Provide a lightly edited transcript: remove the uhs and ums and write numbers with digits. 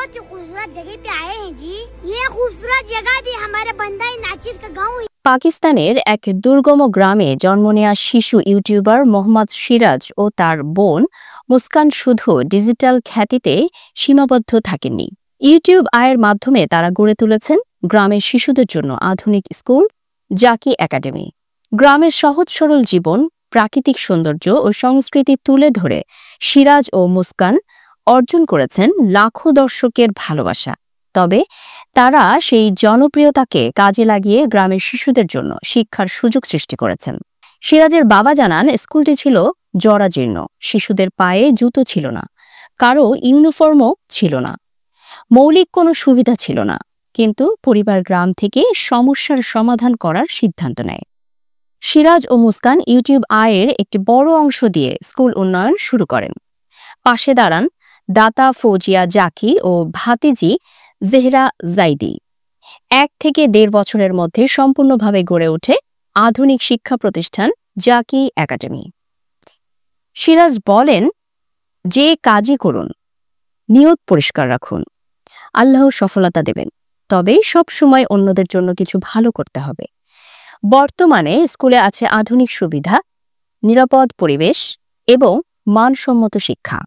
बहुत ही खूबसूरत जगह पे आए हैं जी। ये खूबसूरत जगह भी हमारे बंदा नाचिस का गाँव। পাকিস্তানের এক দুর্গম গ্রামে জন্ম নেওয়া শিশু ইউটিউবার মোহাম্মদ সিরাজ ও তার বোন মুস্কান শুধু ডিজিটাল খ্যাতিতে সীমাবদ্ধ থাকেননি। ইউটিউব আয়ের মাধ্যমে তারা গড়ে তুলেছেন গ্রামের শিশুদের জন্য আধুনিক স্কুল জাকি একাডেমি। গ্রামের সহজ সরল জীবন, প্রাকৃতিক সৌন্দর্য ও সংস্কৃতি তুলে ধরে সিরাজ ও মুস্কান অর্জন করেছেন লাখো দর্শকের ভালোবাসা। তবে তারা সেই জনপ্রিয়তাকে কাজে লাগিয়ে গ্রামের শিশুদের জন্য শিক্ষার সুযোগ সৃষ্টি করেছেন। সিরাজের বাবা জানান, স্কুলটি ছিল জরাজীর্ণ, শিশুদের পায়ে জুতো ছিল না, কারো ইউনিফর্মও ছিল না, মৌলিক কোনো সুবিধা ছিল না। কিন্তু পরিবার গ্রাম থেকে সমস্যার সমাধান করার সিদ্ধান্ত নেয়। সিরাজ ও মুস্কান ইউটিউব আয়ের একটি বড় অংশ দিয়ে স্কুল উন্নয়ন শুরু করেন। পাশে দাঁড়ান দাতা ফৌজিয়া জাকি ও ভাতিজি জেহরা জাইদি। 1 থেকে 1.5 বছরের মধ্যে সম্পূর্ণভাবে গড়ে ওঠে আধুনিক শিক্ষা প্রতিষ্ঠান জাকি একাডেমি। সিরাজ বলেন, যে কাজই করুন নিয়ত পরিষ্কার রাখুন, আল্লাহ সফলতা দেবেন, তবে সব সময় অন্যদের জন্য কিছু ভালো করতে হবে। বর্তমানে স্কুলে আছে আধুনিক সুবিধা, নিরাপদ পরিবেশ এবং মানসম্মত শিক্ষা।